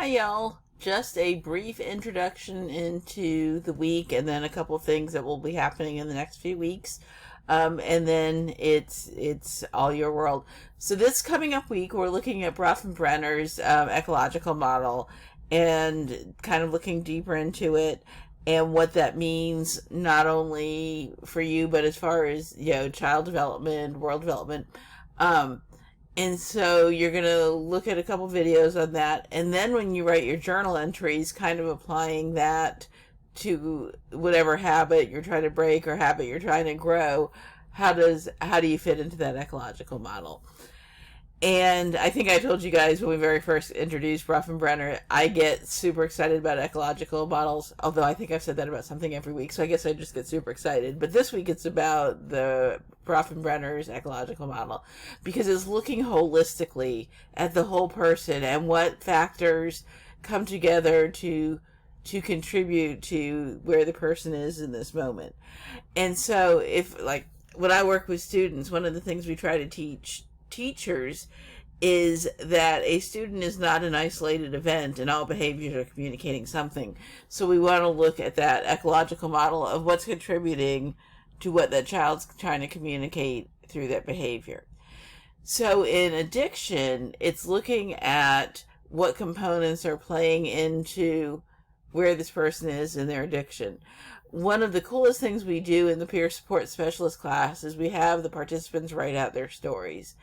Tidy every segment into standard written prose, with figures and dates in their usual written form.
Hi, y'all. Just a brief introduction into the week and then a couple of things that will be happening in the next few weeks. And then it's all your world. So this coming up week, we're looking at Bronfenbrenner's ecological model and kind of looking deeper into it and what that means not only for you but as far as child development, world development. Um, and so you're going to look at a couple videos on that. And then when you write your journal entries, kind of applying that to whatever habit you're trying to break or habit you're trying to grow, how do you fit into that ecological model? And I think I told you guys when we very first introduced Bronfenbrenner, I get super excited about ecological models, although I think I've said that about something every week, so I guess I just get super excited. But this week it's about the Bronfenbrenner's ecological model, because it's looking holistically at the whole person and what factors come together to contribute to where the person is in this moment. And so when I work with students, one of the things we try to teach teachers is that a student is not an isolated event and all behaviors are communicating something. So we want to look at that ecological model of what's contributing to what that child's trying to communicate through that behavior. So in addiction, it's looking at what components are playing into where this person is in their addiction. One of the coolest things we do in the peer support specialist class is we have the participants write out their stories.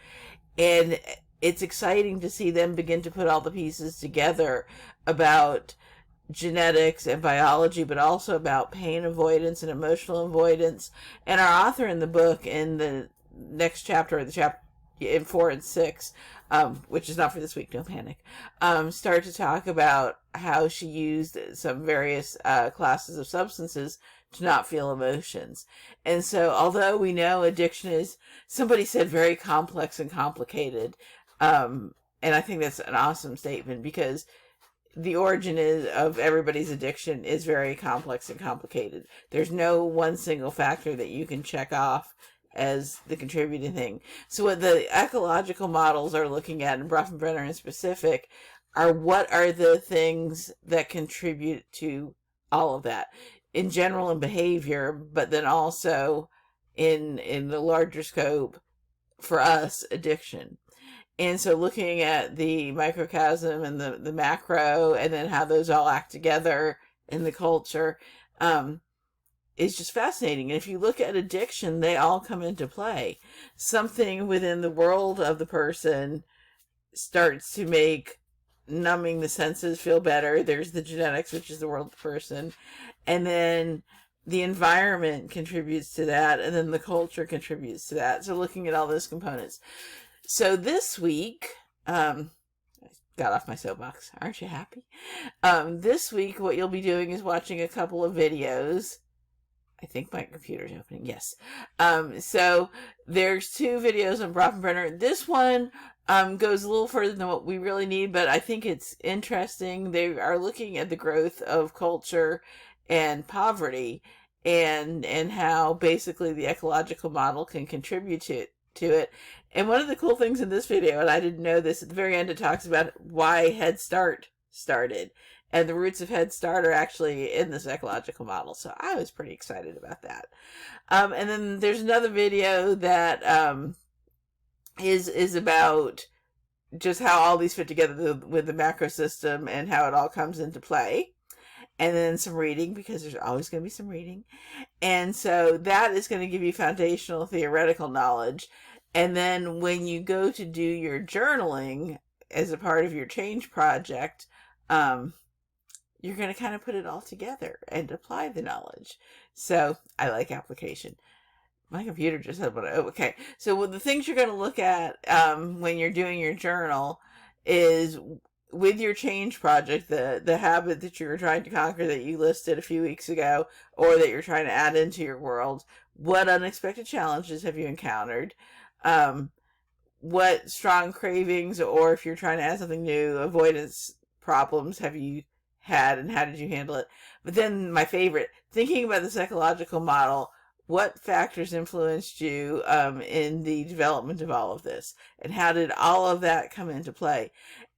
And it's exciting to see them begin to put all the pieces together about genetics and biology, but also about pain avoidance and emotional avoidance. And our author in the book, in the next chapter, the chapter in 4 and 6, which is not for this week, don't panic, start to talk about how she used some various classes of substances to not feel emotions. And so although we know addiction is, somebody said, very complex and complicated, and I think that's an awesome statement, because the origin of everybody's addiction is very complex and complicated. There's no one single factor that you can check off as the contributing thing. So what the ecological models are looking at, and Bronfenbrenner in specific, are what are the things that contribute to all of that in general and behavior, but then also in the larger scope for us, addiction. And so looking at the microcosm and the macro, and then how those all act together in the culture, is just fascinating. And if you look at addiction, they all come into play. Something within the world of the person starts to make numbing the senses feel better. There's the genetics, which is the world of the person. And then the environment contributes to that. And then the culture contributes to that. So looking at all those components. So this week, I got off my soapbox. Aren't you happy? This week, what you'll be doing is watching a couple of videos. I think my computer's opening. Yes. So there's 2 videos on Bronfenbrenner. This one goes a little further than what we really need, but I think it's interesting. They are looking at the growth of culture and poverty, and how basically the ecological model can contribute to it. And one of the cool things in this video, and I didn't know this, at the very end it talks about why Head Start started. And the roots of Head Start are actually in this ecological model. So I was pretty excited about that. And then there's another video that is about just how all these fit together with the macro system and how it all comes into play. And then some reading, because there's always going to be some reading. And so that is going to give you foundational theoretical knowledge. And then when you go to do your journaling as a part of your change project, you're going to kind of put it all together and apply the knowledge. So I like application. My computer just said, okay. So the things you're going to look at when you're doing your journal is, with your change project, the habit that you were trying to conquer that you listed a few weeks ago, or that you're trying to add into your world, what unexpected challenges have you encountered? What strong cravings, or if you're trying to add something new, avoidance problems have you had, and how did you handle it? But then my favorite, thinking about the psychological model, what factors influenced you in the development of all of this, and how did all of that come into play?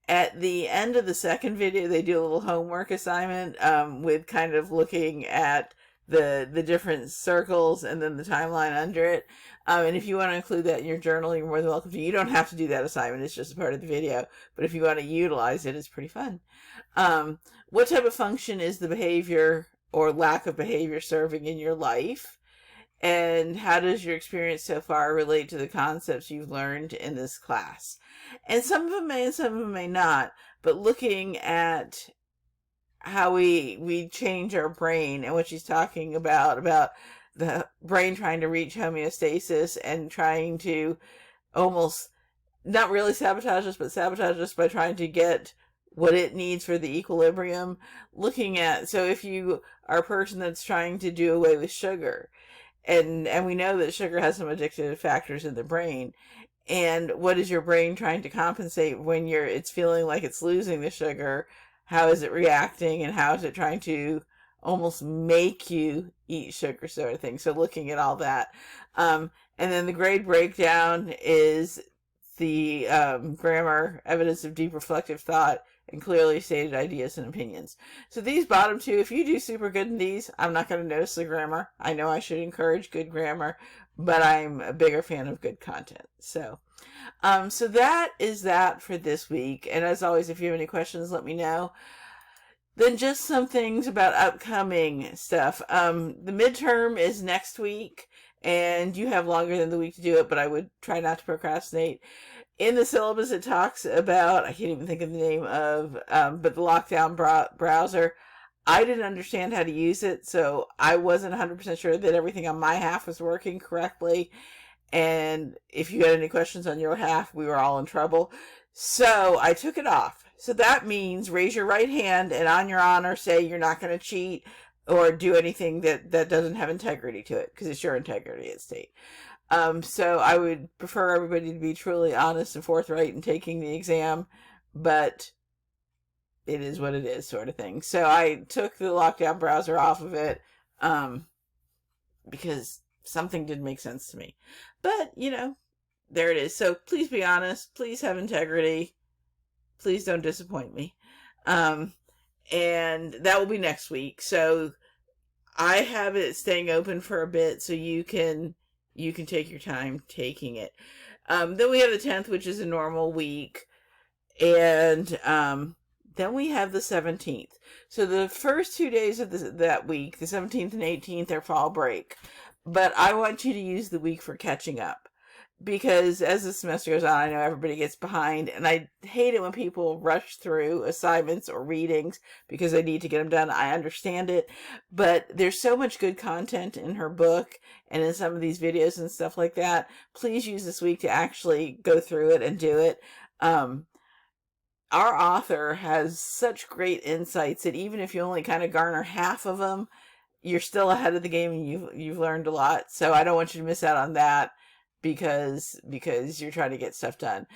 At the end of the second video, they do a little homework assignment with kind of looking at the different circles and then the timeline under it. And if you want to include that in your journal, you're more than welcome to. You don't have to do that assignment. It's just a part of the video. But if you want to utilize it, it's pretty fun. What type of function is the behavior or lack of behavior serving in your life? And how does your experience so far relate to the concepts you've learned in this class? And some of them may and some of them may not, but looking at how we change our brain and what she's talking about the brain trying to reach homeostasis and trying to almost not really sabotage us, but sabotage us by trying to get what it needs for the equilibrium. Looking at, so if you are a person that's trying to do away with sugar, and we know that sugar has some addictive factors in the brain, and what is your brain trying to compensate when it's feeling like it's losing the sugar? How is it reacting, and how is it trying to almost make you eat sugar, sort of thing? So looking at all that. And then the grade breakdown is the grammar, evidence of deep reflective thought, and clearly stated ideas and opinions. So these bottom two, if you do super good in these, I'm not going to notice the grammar. I know I should encourage good grammar, but I'm a bigger fan of good content. So that is that for this week. And as always, if you have any questions, let me know. Then just some things about upcoming stuff. The midterm is next week, and you have longer than the week to do it, but I would try not to procrastinate. In the syllabus, it talks about, I can't even think of the name of, but the Lockdown browser. I didn't understand how to use it, so I wasn't 100% sure that everything on my half was working correctly. And if you had any questions on your half, we were all in trouble. So I took it off. So that means raise your right hand and on your honor say you're not going to cheat or do anything that doesn't have integrity to it, because it's your integrity at stake. So I would prefer everybody to be truly honest and forthright in taking the exam, but it is what it is, sort of thing. So I took the Lockdown browser off of it because something didn't make sense to me. But, there it is. So please be honest. Please have integrity. Please don't disappoint me. And that will be next week. So I have it staying open for a bit so you can take your time taking it. Then we have the 10th, which is a normal week. And then we have the 17th. So the first 2 days of that week, the 17th and 18th, are fall break. But I want you to use the week for catching up. Because as the semester goes on, I know everybody gets behind. And I hate it when people rush through assignments or readings because they need to get them done. I understand it. But there's so much good content in her book and in some of these videos and stuff like that. Please use this week to actually go through it and do it. Our author has such great insights that even if you only kind of garner half of them, you're still ahead of the game and you've learned a lot. So I don't want you to miss out on that because you're trying to get stuff done.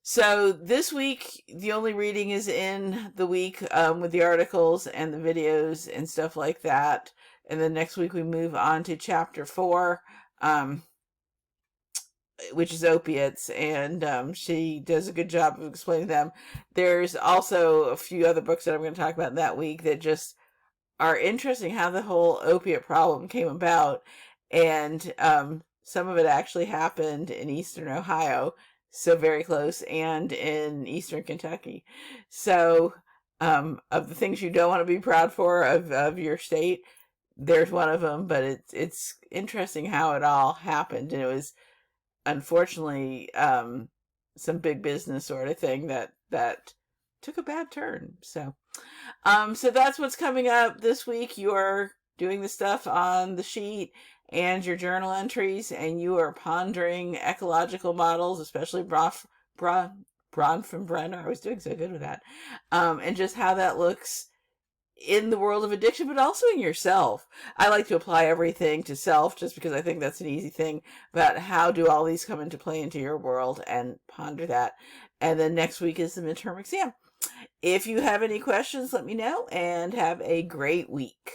So this week, the only reading is in the week with the articles and the videos and stuff like that. And then next week we move on to chapter 4, which is opiates, and she does a good job of explaining them. There's also a few other books that I'm going to talk about that week that just are interesting, how the whole opiate problem came about. And some of it actually happened in eastern Ohio, so very close, and in eastern Kentucky. So of the things you don't want to be proud for of your state, there's one of them. But it's interesting how it all happened, and it was unfortunately some big business sort of thing that took a bad turn. So that's what's coming up this week. You're doing the stuff on the sheet and your journal entries, and you are pondering ecological models, especially Bronfenbrenner. I was doing so good with that. And just how that looks in the world of addiction, but also in yourself. I like to apply everything to self just because I think that's an easy thing, but how do all these come into play into your world, and ponder that. And then next week is the midterm exam. If you have any questions, let me know, and have a great week.